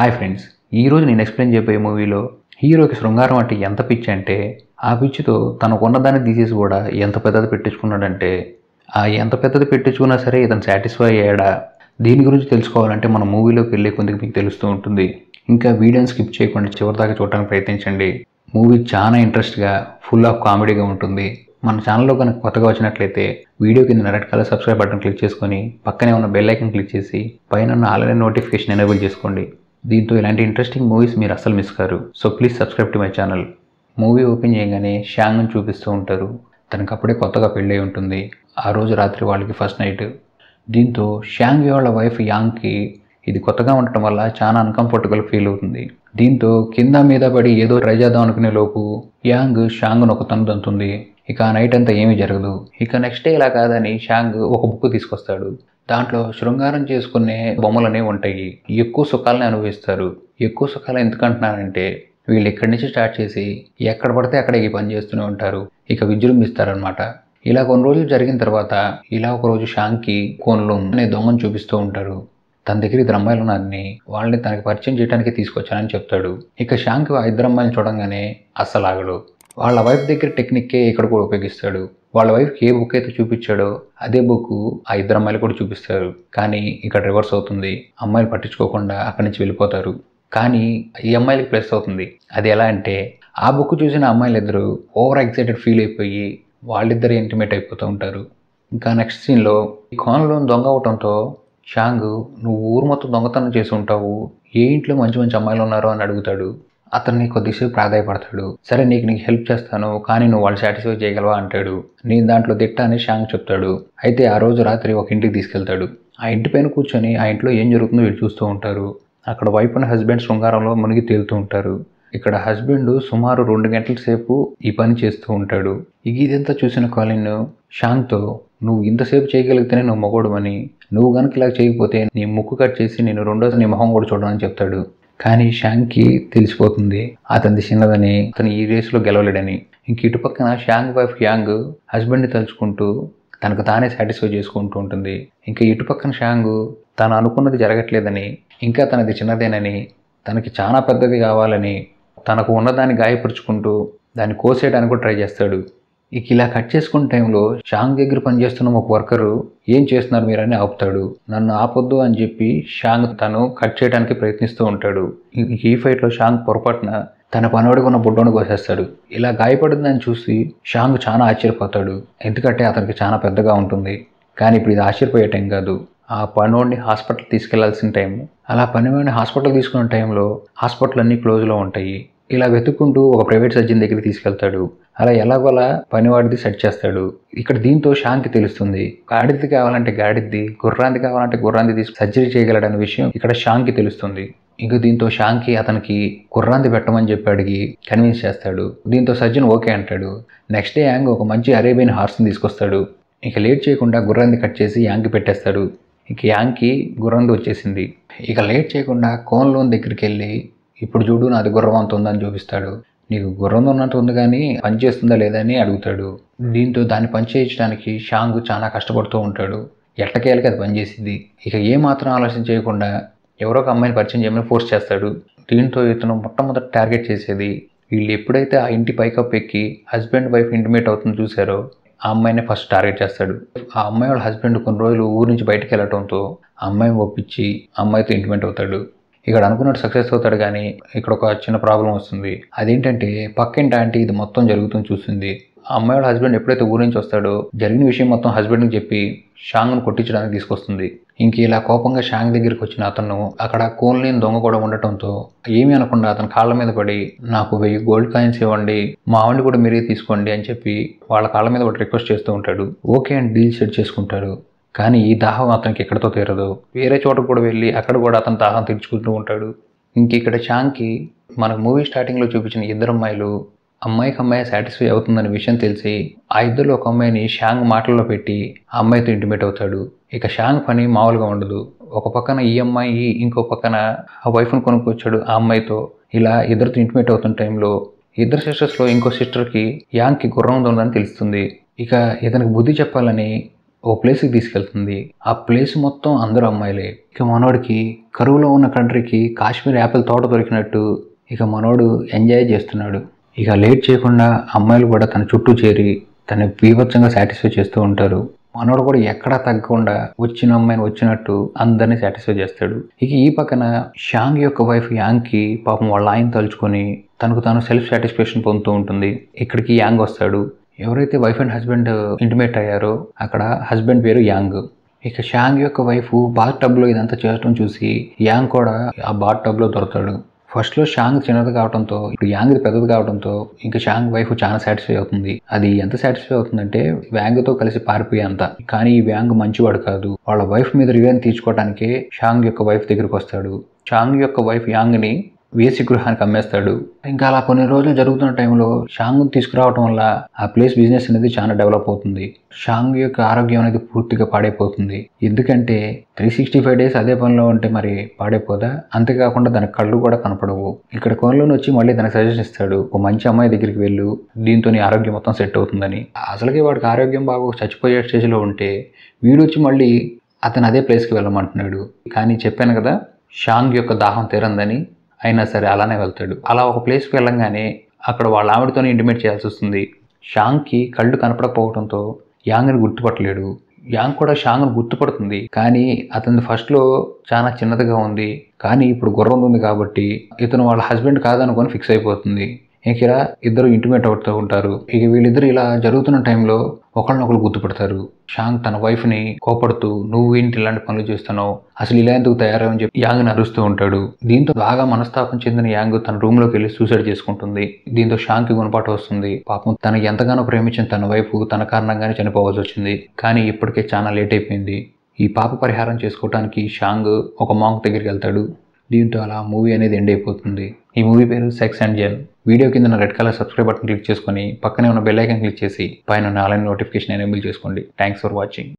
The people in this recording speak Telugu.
హాయ్ ఫ్రెండ్స్, ఈరోజు నేను ఎక్స్ప్లెయిన్ చేయబోయే మూవీలో హీరోకి శృంగారం అంటే ఎంత పిచ్చి అంటే ఆ పిచ్చితో తనకున్నదాన్ని తీసేసి కూడా ఎంత పెద్దది పెట్టించుకున్నాడంటే ఆ ఎంత పెద్దది పెట్టించుకున్నా సరే ఇతను సాటిస్ఫై అయ్యాడా. దీని గురించి తెలుసుకోవాలంటే మన మూవీలోకి వెళ్ళే కొద్దిగా మీకు తెలుస్తూ ఉంటుంది. ఇంకా వీడియోని స్కిప్ చేయకుండా చివరిదాకా చూడడానికి ప్రయత్నించండి. మూవీ చాలా ఇంట్రెస్ట్గా ఫుల్ ఆఫ్ కామెడీగా ఉంటుంది. మన ఛానల్లో కనుక కొత్తగా వచ్చినట్లయితే వీడియో కింద red colour subscribe button click చేసుకొని పక్కనే ఉన్న బెల్ ఐకన్ క్లిక్ చేసి పైన ఉన్న ఆల్ నోటిఫికేషన్ ఎనేబుల్ చేసుకోండి. దీంతో ఇలాంటి ఇంట్రెస్టింగ్ మూవీస్ మీరు అస్సలు miss car. So please subscribe to my channel. Movie open చేయగానే షాంగ్ని చూపిస్తూ ఉంటారు. తనకు అప్పుడే కొత్తగా పెళ్ళై ఉంటుంది. ఆ రోజు రాత్రి వాళ్ళకి ఫస్ట్ నైట్. దీంతో షాంగ్ వాళ్ళ వైఫ్ యాంగ్కి ఇది కొత్తగా ఉండటం వల్ల చాలా అన్కంఫర్టబుల్ ఫీల్ అవుతుంది. దీంతో కింద మీద పడి ఏదో ట్రై చేద్దాం అనుకునే లోపు యాంగ్ షాంగ్ను ఒక తను తంతుంది. ఇక ఆ నైట్ అంతా ఏమీ జరగదు. ఇక నెక్స్ట్ డే ఇలా కాదని షాంగ్ ఒక బుక్ తీసుకొస్తాడు. దాంట్లో శృంగారం చేసుకునే బొమ్మలనే ఉంటాయి. ఎక్కువ సుఖాలని అనుభవిస్తారు. ఎక్కువ సుఖాలు ఎందుకంటున్నానంటే వీళ్ళు ఇక్కడి నుంచి స్టార్ట్ చేసి ఎక్కడ పడితే అక్కడ ఈ పని చేస్తూనే ఉంటారు. ఇక విజృంభిస్తారనమాట. ఇలా కొన్ని రోజులు జరిగిన తర్వాత ఇలా ఒక రోజు షాంగ్కి కోన్లో అనే దొంగను చూపిస్తూ ఉంటారు. తన దగ్గర ఇద్దరు అమ్మాయిలు ఉన్నారని వాళ్ళని తనకి పరిచయం చేయడానికి తీసుకొచ్చానని చెప్తాడు. ఇక షాంగ్ ఆ ఇద్దరు అమ్మాయిని చూడంగానే అస్సలు ఆగడు. వాళ్ళ వైఫ్ దగ్గర టెక్నిక్కే ఇక్కడ కూడా ఉపయోగిస్తాడు. వాళ్ళ వైఫ్కి ఏ బుక్ అయితే చూపించాడో అదే బుక్ ఆ ఇద్దరు అమ్మాయిలు కూడా చూపిస్తారు. కానీ ఇక్కడ రివర్స్ అవుతుంది. అమ్మాయిలు పట్టించుకోకుండా అక్కడి నుంచి వెళ్ళిపోతారు. కానీ ఈ అమ్మాయిలకి ప్లస్ అవుతుంది. అది ఎలా అంటే ఆ బుక్ చూసిన అమ్మాయిలు ఇద్దరు ఓవర్ ఎక్సైటెడ్ ఫీల్ అయిపోయి వాళ్ళిద్దరు ఇంటిమేట్ అయిపోతూ ఉంటారు. ఇంకా నెక్స్ట్ సీన్లో ఈ కోన్లో దొంగ అవటంతో షాంగ్ నువ్వు ఊరు మొత్తం దొంగతనం చేసి ఉంటావు, ఏ ఇంట్లో మంచి మంచి అమ్మాయిలు ఉన్నారో అని అడుగుతాడు. అతన్ని కొద్దిసేపు ప్రాధాయపడతాడు. సరే నీకు హెల్ప్ చేస్తాను, కానీ నువ్వు వాళ్ళు సాటిస్ఫై చేయగలవా అంటాడు. నేను దాంట్లో దిట్ట అని షాంగ్ చెప్తాడు. అయితే ఆ రోజు రాత్రి ఒక ఇంటికి తీసుకెళ్తాడు. ఆ ఇంటి పైన కూర్చొని ఆ ఇంట్లో ఏం జరుగుతుందో వీళ్ళు చూస్తూ ఉంటారు. అక్కడ వైఫ్ అండ్ హస్బెండ్ శృంగారంలో మునిగి తేలుతూ ఉంటారు. ఇక్కడ హస్బెండ్ సుమారు 2 గంటల సేపు ఈ పని చేస్తూ ఉంటాడు. ఇదంతా చూసిన కాలిన్ షాంగ్తో నువ్వు ఇంతసేపు చేయగలిగితేనే నువ్వు మగోడు అని, నువ్వు కనుక ఇలా చేయకపోతే నీ ముక్కు కట్ చేసి నేను రెండోసారి నీ మొహం కూడా చూడమని చెప్తాడు. కానీ షాంగ్కి తెలిసిపోతుంది అతనిది చిన్నదని, అతను ఈ రేసులో గెలవలేడని. ఇంక ఇటుపక్కన షాంగ్ వైఫ్ యాంగ్ హస్బెండ్ని తలుచుకుంటూ తనకు తానే సాటిస్ఫై చేసుకుంటూ ఉంటుంది. ఇంకా ఇటుపక్కన షాంగ్ తను అనుకున్నది జరగట్లేదని, ఇంకా తనది చిన్నదేనని, తనకి చాలా పెద్దది కావాలని తనకు ఉన్నదాన్ని గాయపరుచుకుంటూ దాన్ని కోసేయడానికి కూడా ట్రై చేస్తాడు. ఇక ఇలా కట్ చేసుకున్న టైంలో షాంగ్ దగ్గర పనిచేస్తున్న ఒక వర్కరు ఏం చేస్తున్నారు మీరని ఆపుతాడు. నన్ను ఆపొద్దు అని చెప్పి షాంగ్ తను కట్ చేయడానికి ప్రయత్నిస్తూ ఉంటాడు. ఈ ఫైట్లో షాంగ్ పొరపాటున తన పనివాడికి ఉన్న బుడ్డోని కోసేస్తాడు. ఇలా గాయపడిందని చూసి షాంగ్ చాలా ఆశ్చర్యపోతాడు. ఎందుకంటే అతనికి చాలా పెద్దగా ఉంటుంది. కానీ ఇప్పుడు ఇది ఆశ్చర్యపోయే టైం కాదు. ఆ పనివాడిని హాస్పిటల్ తీసుకెళ్లాల్సిన టైం. అలా పనివాడిని హాస్పిటల్ తీసుకున్న టైంలో హాస్పిటల్ అన్నీ క్లోజ్లో ఉంటాయి. ఇలా వెతుక్కుంటూ ఒక ప్రైవేట్ సర్జన్ దగ్గరికి తీసుకెళ్తాడు. అలా ఎలాగోలా పనివాడిది సెట్ చేస్తాడు. ఇక్కడ దీంతో షాంగ్కి తెలుస్తుంది గాడిద్ది కావాలంటే గాడిద్ది, గుర్రాంది కావాలంటే గుర్రాంది తీసుకు సర్జరీ చేయగలడనే విషయం ఇక్కడ షాంగ్కి తెలుస్తుంది. ఇంక దీంతో షాంగ్కి అతనికి గుర్రాంది పెట్టమని చెప్పి అడిగి కన్విన్స్ చేస్తాడు. దీంతో సర్జన్ ఓకే అంటాడు. నెక్స్ట్ డే యాంగ్ ఒక మంచి అరేబియన్ హార్స్ని తీసుకొస్తాడు. ఇక లేట్ చేయకుండా గుర్రాంది కట్ చేసి యాంగ్కి పెట్టేస్తాడు. ఇక యాంగ్కి గుర్రాంది వచ్చేసింది. ఇక లేట్ చేయకుండా కోన్లోన్ దగ్గరికి వెళ్ళి ఇప్పుడు చూడు నాది గుర్రం అంత ఉందని చూపిస్తాడు. నీకు గుర్రం ఉన్నట్టు ఉంది కానీ పని చేస్తుందా లేదా అని అడుగుతాడు. దీంతో దాన్ని పని చేయించడానికి షాంగ్ చాలా కష్టపడుతూ ఉంటాడు. ఎట్టకేలకి అది పనిచేసింది. ఇక ఏమాత్రం ఆలోచన చేయకుండా ఎవరో ఒక అమ్మాయిని పరిచయం చేయమని ఫోర్స్ చేస్తాడు. దీంతో ఇతను మొట్టమొదటి టార్గెట్ చేసేది వీళ్ళు ఎప్పుడైతే ఆ ఇంటి పైకప్పు ఎక్కి హస్బెండ్ వైఫ్ ఇంటిమేట్ అవుతుంది చూసారో ఆ అమ్మాయిని ఫస్ట్ టార్గెట్ చేస్తాడు. ఆ అమ్మాయి వాళ్ళ హస్బెండ్ కొన్ని రోజులు ఊరు నుంచి బయటకు వెళ్ళటంతో ఆ అమ్మాయిని ఒప్పించి అమ్మాయితో ఇంటిమేట్ అవుతాడు. ఇక్కడ అనుకున్నట్టు సక్సెస్ అవుతాడు. కానీ ఇక్కడ ఒక చిన్న ప్రాబ్లం వస్తుంది. అదేంటంటే పక్కింటి ఆంటీ ఇది మొత్తం జరుగుతుంది చూస్తుంది. ఆ అమ్మాయి వాళ్ళ హస్బెండ్ ఎప్పుడైతే ఊరి నుంచి వస్తాడో జరిగిన విషయం మొత్తం హస్బెండ్కి చెప్పి షాంగ్ను కొట్టించడానికి తీసుకొస్తుంది. ఇంక ఇలా కోపంగా షాంగ్ దగ్గరికి వచ్చిన అతను అక్కడ కోన్లేని దొంగ కూడా ఉండటంతో ఏమీ అనకుండా అతని కాళ్ళ మీద పడి నాకు 1000 గోల్డ్ కాయిన్స్ ఇవ్వండి, మా ఆవిడ కూడా మీరే తీసుకోండి అని చెప్పి వాళ్ళ కాళ్ళ మీద ఒకటి రిక్వెస్ట్ చేస్తూ ఉంటాడు. ఓకే అని డీల్ సెట్ చేసుకుంటాడు. కానీ ఈ దాహం అతనికి ఎక్కడితో తీరదు. వేరే చోటకు కూడా వెళ్ళి అక్కడ కూడా అతను దాహం తీర్చుకుంటూ ఉంటాడు. ఇంక ఇక్కడ షాంగ్కి మనకు మూవీ స్టార్టింగ్లో చూపించిన ఇద్దరు అమ్మాయిలు అమ్మాయికి అమ్మాయి సాటిస్ఫై అవుతుందనే విషయం తెలిసి ఆ ఇద్దరు ఒక అమ్మాయిని షాంగ్ మాటల్లో పెట్టి ఆ అమ్మాయితో ఇంటిమేట్ అవుతాడు. ఇక షాంగ్ పని మామూలుగా ఉండదు. ఒక పక్కన ఈ అమ్మాయి ఇంకో పక్కన ఆ వైఫ్ను కొనుక్కొచ్చాడు ఆ అమ్మాయితో. ఇలా ఇద్దరితో ఇంటిమేట్ అవుతున్న టైంలో ఇద్దరు సిస్టర్స్లో ఇంకో సిస్టర్కి యాంగ్కి గుర్రం ఉందని తెలుస్తుంది. ఇక ఇతనికి బుద్ధి చెప్పాలని ఓ ప్లేస్కి తీసుకెళ్తుంది. ఆ ప్లేస్ మొత్తం అందరూ అమ్మాయిలే. ఇక మనోడికి కరువులో ఉన్న కంట్రీకి కాశ్మీర్ యాపిల్ తోట దొరికినట్టు ఇక మనోడు ఎంజాయ్ చేస్తున్నాడు. ఇక లేట్ చేయకుండా అమ్మాయిలు కూడా తన చుట్టూ చేరి తన బీభత్సంగా సాటిస్ఫై చేస్తూ ఉంటారు. మనోడు కూడా ఎక్కడా తగ్గకుండా వచ్చిన అమ్మాయిని వచ్చినట్టు అందరినీ సాటిస్ఫై చేస్తాడు. ఇక ఈ పక్కన షాంగ్ యొక్క వైఫ్ యాంగ్కి పాపం వాళ్ళ ఆయన తలుచుకొని తనకు తాను సెల్ఫ్ సాటిస్ఫాక్షన్ పొందుతూ ఉంటుంది. ఇక్కడికి యాంగ్ వస్తాడు. ఎవరైతే వైఫ్ అండ్ హస్బెండ్ ఇంటిమేట్ అయ్యారో అక్కడ హస్బెండ్ పేరు యాంగ్. ఇక షాంగ్ యొక్క వైఫ్ బాత్ టబ్లో ఇదంతా చేయడం చూసి యాంగ్ కూడా ఆ బాత్ టబ్లో దొరుకుతాడు. ఫస్ట్లో షాంగ్ చిన్నది కావడంతో ఇప్పుడు యాంగ్ పెద్దది కావడంతో ఇంకా షాంగ్ వైఫ్ చాలా సాటిస్ఫై అవుతుంది. అది ఎంత సాటిస్ఫై అవుతుందంటే వ్యాంగ్తో కలిసి పారిపోయేంత. కానీ ఈ వ్యాంగ్ మంచివాడు కాదు. వాళ్ళ వైఫ్ మీద రివెంజ్ తీర్చుకోవడానికే షాంగ్ యొక్క వైఫ్ దగ్గరికి వస్తాడు. షాంగ్ యొక్క వైఫ్ యాంగ్ని వేసి గృహానికి అమ్మేస్తాడు. ఇంకా అలా కొన్ని రోజులు జరుగుతున్న టైంలో షాంగ్ తీసుకురావడం వల్ల ఆ ప్లేస్ బిజినెస్ అనేది చాలా డెవలప్ అవుతుంది. షాంగ్ యొక్క ఆరోగ్యం అనేది పూర్తిగా పాడైపోతుంది. ఎందుకంటే 365 days అదే పనిలో ఉంటే మరి పాడైపోదా? అంతేకాకుండా దాని కళ్ళు కూడా కనపడవు. ఇక్కడ కొనలోని వచ్చి మళ్ళీ దానికి సజెషన్ ఇస్తాడు, ఒక మంచి అమ్మాయి దగ్గరికి వెళ్ళు, దీంతో నీ ఆరోగ్యం మొత్తం సెట్ అవుతుందని. అసలుకి వాడికి ఆరోగ్యం బాగా చచ్చిపోయే స్టేజ్లో ఉంటే వీడు వచ్చి మళ్ళీ అతను అదే ప్లేస్కి వెళ్ళమంటున్నాడు. కానీ చెప్పాను కదా షాంగ్ యొక్క దాహం తీరందని. అయినా సరే అలానే వెళ్తాడు. అలా ఒక ప్లేస్కి వెళ్ళంగానే అక్కడ వాళ్ళ ఆవిడతోనే ఇంటిమేట్ చేయాల్సి వస్తుంది. షాంగ్కి కళ్ళు కనపడకపోవడంతో యాంగ్ని గుర్తుపట్టలేడు. యాంగ్ కూడా షాంగ్ను గుర్తుపడుతుంది. కానీ అతని ఫస్ట్లో చాలా చిన్నదిగా ఉంది. కానీ ఇప్పుడు గుర్రం ఉంది కాబట్టి ఇతను వాళ్ళ హస్బెండ్ కాదనుకొని ఫిక్స్ అయిపోతుంది. ఇంక ఇలా ఇద్దరు ఇంటిమేట్ అవుతూ ఉంటారు. ఇక వీళ్ళిద్దరు ఇలా జరుగుతున్న టైంలో ఒకళ్ళనొకరు గుర్తుపడతారు. షాంగ్ తన వైఫ్ని కోపడుతూ, నువ్వు ఏంటి ఇలాంటి పనులు చేస్తున్నావు, అసలు ఇలా ఎందుకు తయారని చెప్పి యాంగ్ని అరుస్తూ ఉంటాడు. దీంతో బాగా మనస్తాపం చెందిన యాంగ్ తన రూమ్లోకి వెళ్ళి సూసైడ్ చేసుకుంటుంది. దీంతో షాంగ్కి గుణపాటు వస్తుంది. పాపం తనకి ఎంతగానో ప్రేమించిన తన వైఫ్ తన కారణంగానే చనిపోవాల్సి వచ్చింది. కానీ ఇప్పటికే చాలా లేట్ అయిపోయింది. ఈ పాప పరిహారం చేసుకోవడానికి షాంగ్ ఒక మాంక్ దగ్గరికి వెళ్తాడు. దీంతో అలా మూవీ అనేది ఎండ్ అయిపోతుంది. ఈ మూవీ పేరు సెక్స్ అండ్ జెన్. వీడియో కింద red colour subscribe button click చేసుకొని పక్కనే ఉన్న బెల్ ఐకాన్ క్లిక్ చేసి పైన ఆన్లైన్ నోటిఫికేషన్ ఎనేబుల్ చేసుకోండి. Thanks for watching.